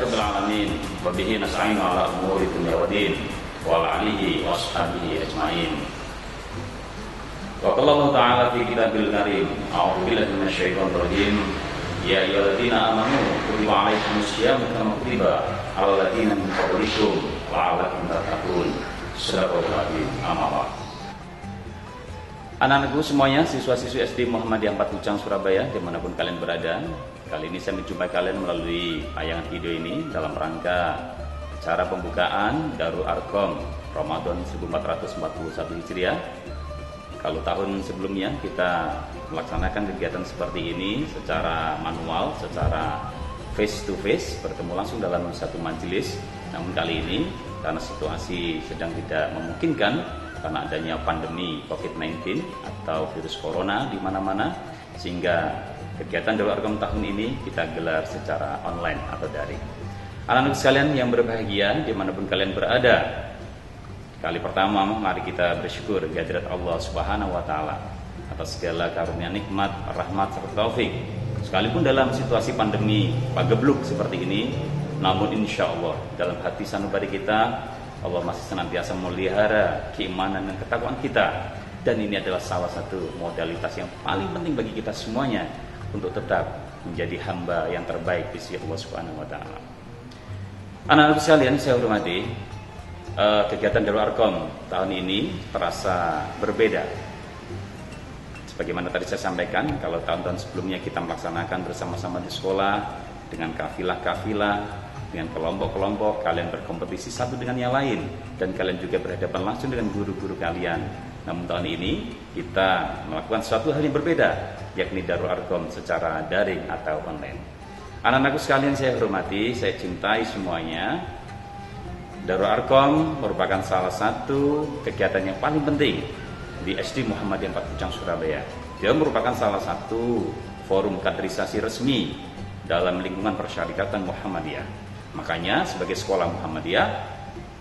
rabbil alamin wa bihi nasta'inu ala umuri dunya waddin wa ala alihi wa sahbihi ajmain. Wa qala Allah ta'ala fi kitabil karim, a'udzu billahi minasyaitonir rajim. Ya ayyuhalladzina amanu kutiba 'alaikumus syiyamu kama kutiba 'alal ladzina min qablikum la'allakum tattaqun. Sadaqallahul azim. Anak-anakku semuanya, siswa-siswi SD Muhammadiyah 4 Pucang Surabaya, dimanapun kalian berada, kali ini saya menjumpai kalian melalui tayangan video ini dalam rangka acara pembukaan Darul Arqam Ramadan 1441 Hijriah. Kalau tahun sebelumnya kita melaksanakan kegiatan seperti ini secara manual, secara face to face, bertemu langsung dalam satu majelis. Namun kali ini karena situasi sedang tidak memungkinkan karena adanya pandemi COVID-19 atau virus corona di mana-mana, sehingga kegiatan Darul Arqam tahun ini kita gelar secara online atau daring. Anak-anak sekalian yang berbahagia dimanapun kalian berada, kali pertama mari kita bersyukur kehadirat Allah Subhanahu wa Ta'ala atas segala karunia nikmat, rahmat serta taufik. Sekalipun dalam situasi pandemi pagebluk seperti ini, namun insya Allah dalam hati sanubari kita Allah masih senantiasa memelihara keimanan dan ketakwaan kita. Dan ini adalah salah satu modalitas yang paling penting bagi kita semuanya untuk tetap menjadi hamba yang terbaik di sisi Allah Subhanahu wa Ta'ala. Anak-anak sekalian saya hormati, kegiatan Darul Arqam tahun ini terasa berbeda. Sebagaimana tadi saya sampaikan, kalau tahun-tahun sebelumnya kita melaksanakan bersama-sama di sekolah dengan kafilah-kafilah, dengan kelompok-kelompok, kalian berkompetisi satu dengan yang lain, dan kalian juga berhadapan langsung dengan guru-guru kalian. Namun tahun ini kita melakukan suatu hal yang berbeda, yakni Darul Arqam secara daring atau online. Anak-anakku sekalian saya hormati, saya cintai semuanya. Darul Arqam merupakan salah satu kegiatan yang paling penting di SD Muhammadiyah 4 Pucang Surabaya. Dia merupakan salah satu forum kaderisasi resmi dalam lingkungan persyarikatan Muhammadiyah. Makanya sebagai sekolah Muhammadiyah,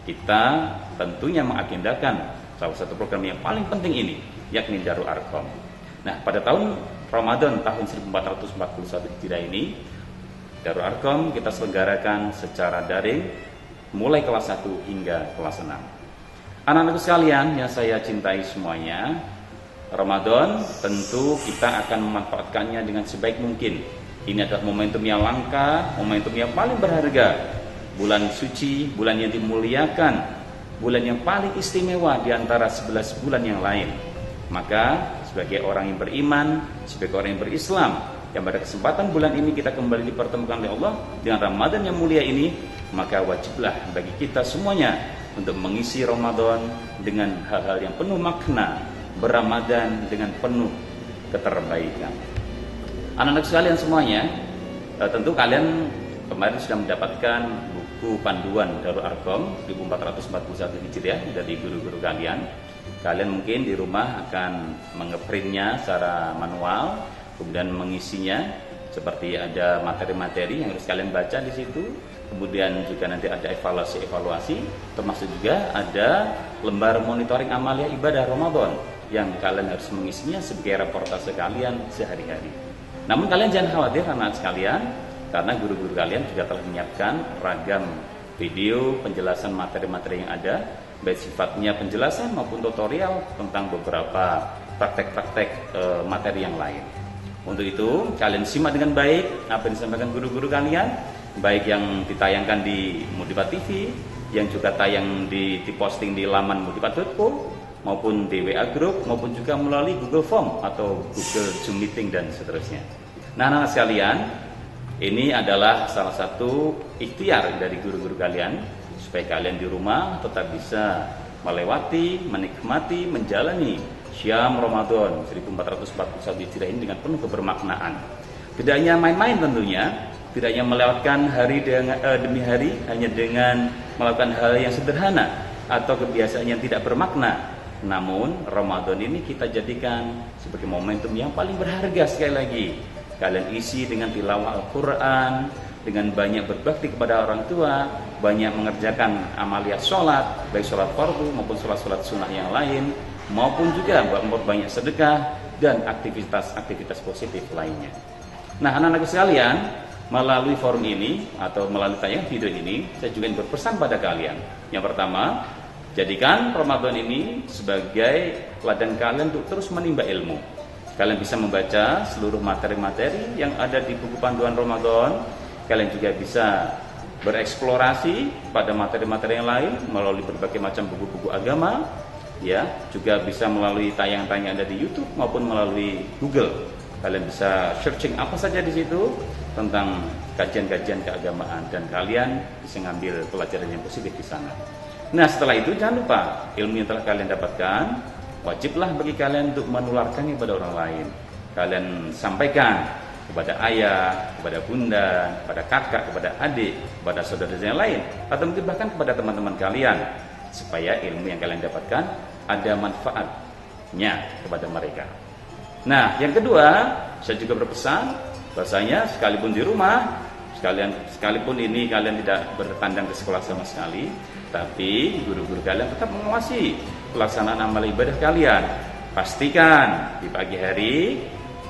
kita tentunya mengagendakan salah satu program yang paling penting ini, yakni Darul Arqam. Nah, pada tahun Ramadan tahun 1441 Hijriah ini, Darul Arqam kita selenggarakan secara daring mulai kelas 1 hingga kelas 6. Anak-anak sekalian yang saya cintai semuanya, Ramadan tentu kita akan memanfaatkannya dengan sebaik mungkin. Ini adalah momentum yang langka, momentum yang paling berharga. Bulan suci, bulan yang dimuliakan, bulan yang paling istimewa di antara 11 bulan yang lain. Maka sebagai orang yang beriman, sebagai orang yang berislam, yang pada kesempatan bulan ini kita kembali dipertemukan oleh Allah dengan Ramadan yang mulia ini, maka wajiblah bagi kita semuanya untuk mengisi Ramadan dengan hal-hal yang penuh makna, berRamadan dengan penuh keterbaikan. Anak-anak sekalian semuanya, tentu kalian kemarin sudah mendapatkan buku panduan Darul Arqam 1441 Hijriah dari guru-guru kalian. Kalian mungkin di rumah akan mengeprintnya secara manual, kemudian mengisinya seperti ada materi-materi yang harus kalian baca di situ. Kemudian juga nanti ada evaluasi-evaluasi, termasuk juga ada lembar monitoring amalia ibadah Ramadan yang kalian harus mengisinya sebagai reportase kalian sehari-hari. Namun kalian jangan khawatir anak sekalian, karena guru-guru kalian juga telah menyiapkan ragam video penjelasan materi-materi yang ada, baik sifatnya penjelasan maupun tutorial tentang beberapa praktek-praktek materi yang lain. Untuk itu kalian simak dengan baik apa yang disampaikan guru-guru kalian, baik yang ditayangkan di Mudipat TV, yang juga tayang diposting di laman mudipat.co, maupun di WA Group, maupun juga melalui Google Form atau Google Zoom Meeting dan seterusnya. Nah, anak sekalian, ini adalah salah satu ikhtiar dari guru-guru kalian supaya kalian di rumah tetap bisa melewati, menikmati, menjalani Syam Ramadan 1441 Hijriah ini dengan penuh kebermaknaan. Tidak hanya main-main tentunya, tidak hanya melewatkan hari demi hari hanya dengan melakukan hal yang sederhana atau kebiasaan yang tidak bermakna. Namun Ramadan ini kita jadikan sebagai momentum yang paling berharga. Sekali lagi, kalian isi dengan tilawah Al-Quran, dengan banyak berbakti kepada orang tua, banyak mengerjakan amalia sholat, baik sholat fardu maupun sholat-sholat sunnah yang lain, maupun juga banyak sedekah dan aktivitas-aktivitas positif lainnya. Nah, anak-anak sekalian, melalui forum ini atau melalui tayangan video ini, saya juga ingin berpesan pada kalian. Yang pertama, jadikan Ramadan ini sebagai ladang kalian untuk terus menimba ilmu. Kalian bisa membaca seluruh materi-materi yang ada di buku panduan Ramadan. Kalian juga bisa bereksplorasi pada materi-materi yang lain melalui berbagai macam buku-buku agama, ya, juga bisa melalui tayangan-tayangan ada di YouTube maupun melalui Google. Kalian bisa searching apa saja di situ tentang kajian-kajian keagamaan dan kalian bisa ngambil pelajaran yang positif di sana. Nah, setelah itu jangan lupa ilmu yang telah kalian dapatkan wajiblah bagi kalian untuk menularkannya kepada orang lain. Kalian sampaikan kepada ayah, kepada bunda, kepada kakak, kepada adik, kepada saudara yang lain, atau mungkin bahkan kepada teman-teman kalian, supaya ilmu yang kalian dapatkan ada manfaatnya kepada mereka. Nah, yang kedua, saya juga berpesan bahwasanya sekalipun di rumah, sekalipun ini kalian tidak bertandang ke sekolah sama sekali, tapi guru-guru kalian tetap mengawasi pelaksanaan amal ibadah kalian. Pastikan di pagi hari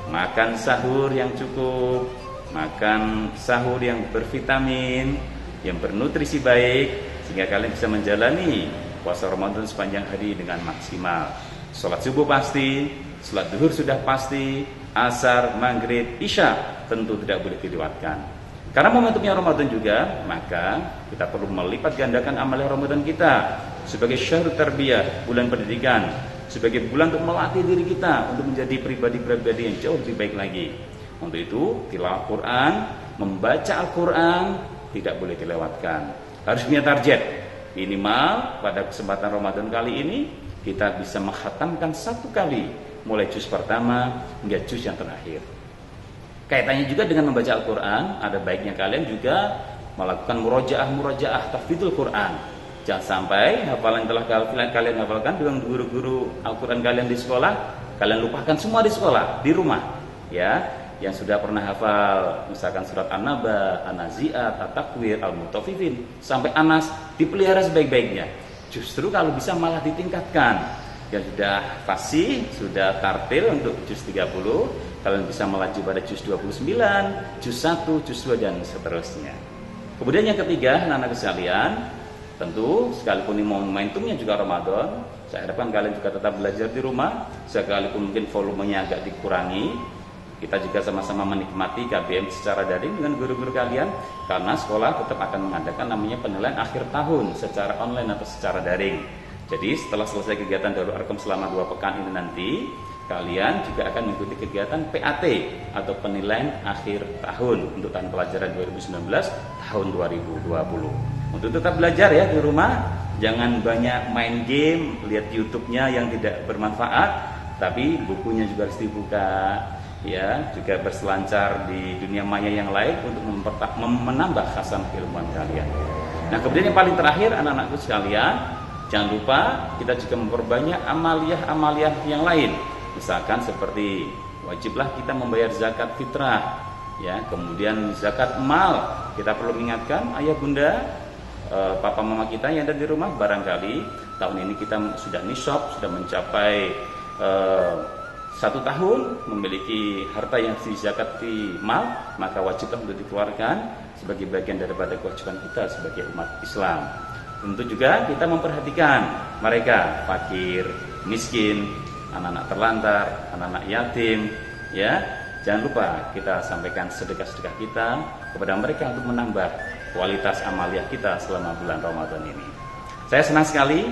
makan sahur yang cukup, makan sahur yang bervitamin, yang bernutrisi baik, sehingga kalian bisa menjalani puasa Ramadan sepanjang hari dengan maksimal. Sholat subuh pasti, sholat duhur sudah pasti, asar, maghrib, isya tentu tidak boleh dilewatkan. Karena momentumnya Ramadan juga, maka kita perlu melipat gandakan amal Ramadan kita sebagai syahrul tarbiyah, bulan pendidikan, sebagai bulan untuk melatih diri kita untuk menjadi pribadi-pribadi yang jauh lebih baik lagi. Untuk itu, tilawah Quran, membaca Al-Quran tidak boleh dilewatkan. Harus punya target. Minimal pada kesempatan Ramadan kali ini kita bisa menghatamkan 1 kali, mulai juz pertama hingga juz yang terakhir. Kaitannya juga dengan membaca Al-Quran, ada baiknya kalian juga melakukan murojaah tahfidzul Quran. Jangan sampai hafalan yang telah kalian hafalkan dengan guru-guru Al-Quran kalian di sekolah, kalian lupakan semua di sekolah, di rumah. Ya, yang sudah pernah hafal misalkan surat An-Naba, An-Nazi'at, At-Takwir, Al-Mutaffifin sampai Anas, dipelihara sebaik-baiknya. Justru kalau bisa malah ditingkatkan. Yang sudah fasih, sudah tartil untuk juz 30, kalian bisa melaju pada juz 29, juz 1, juz 2 dan seterusnya. Kemudian yang ketiga, anak-anak sekalian, tentu sekalipun ini momentumnya juga Ramadan, saya harapkan kalian juga tetap belajar di rumah, sekalipun mungkin volumenya agak dikurangi. Kita juga sama-sama menikmati KBM secara daring dengan guru-guru kalian, karena sekolah tetap akan mengadakan namanya penilaian akhir tahun secara online atau secara daring. Jadi setelah selesai kegiatan Darul Arkom selama 2 pekan ini nanti, kalian juga akan mengikuti kegiatan PAT atau penilaian akhir tahun untuk tahun pelajaran 2019 tahun 2020. Untuk tetap belajar ya di rumah, jangan banyak main game, lihat YouTube-nya yang tidak bermanfaat, tapi bukunya juga harus dibuka, ya, juga berselancar di dunia maya yang lain untuk menambah khasanah keilmuan kalian. Nah, kemudian yang paling terakhir, anak-anakku sekalian, jangan lupa kita juga memperbanyak amaliyah yang lain. Misalkan seperti wajiblah kita membayar zakat fitrah, ya, kemudian zakat mal. Kita perlu mengingatkan ayah bunda, papa mama kita yang ada di rumah, barangkali tahun ini kita sudah nisab, sudah mencapai 1 tahun memiliki harta yang dizakati mal, maka wajiblah untuk dikeluarkan sebagai bagian daripada kewajiban kita sebagai umat Islam. Tentu juga kita memperhatikan mereka fakir, miskin, anak-anak terlantar, anak-anak yatim, ya. Jangan lupa kita sampaikan sedekah-sedekah kita kepada mereka untuk menambah kualitas amaliyah kita selama bulan Ramadan ini. Saya senang sekali,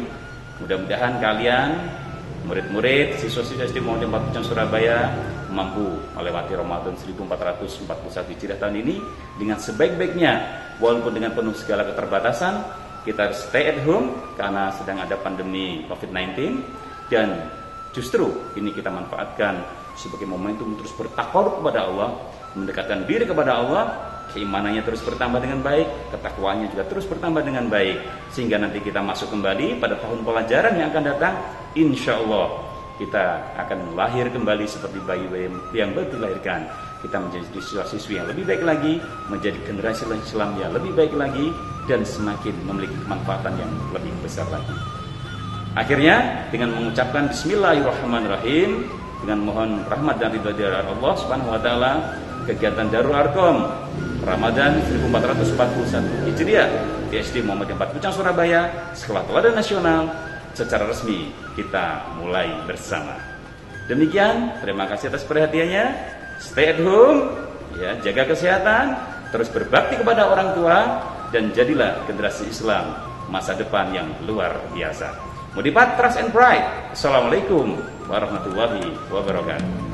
mudah-mudahan kalian murid-murid siswa-siswa SD Muhammadiyah 4 Pucang Surabaya mampu melewati Ramadan 1441 Hijriah tahun ini dengan sebaik-baiknya, walaupun dengan penuh segala keterbatasan. Kita harus stay at home karena sedang ada pandemi COVID-19, dan justru ini kita manfaatkan sebagai momentum terus bertakarub kepada Allah, mendekatkan diri kepada Allah, keimanannya terus bertambah dengan baik, ketakwaannya juga terus bertambah dengan baik, sehingga nanti kita masuk kembali pada tahun pelajaran yang akan datang. Insya Allah kita akan lahir kembali seperti bayi-bayi yang baru dilahirkan. Kita menjadi siswa-siswi yang lebih baik lagi, menjadi generasi Islam yang lebih baik lagi, dan semakin memiliki kemanfaatan yang lebih besar lagi. Akhirnya dengan mengucapkan Bismillahirrahmanirrahim, dengan mohon rahmat dan ridha dari Allah Subhanahu wa taala, kegiatan Darul Arkom Ramadan 1441 Hijriah di SD Muhammadiyah 4 Pucang Surabaya, Sekolah Teladan Nasional, secara resmi kita mulai bersama. Demikian, terima kasih atas perhatiannya. Stay at home, ya, jaga kesehatan, terus berbakti kepada orang tua, dan jadilah generasi Islam masa depan yang luar biasa. Mudipat, trust and pride. Assalamualaikum warahmatullahi wabarakatuh.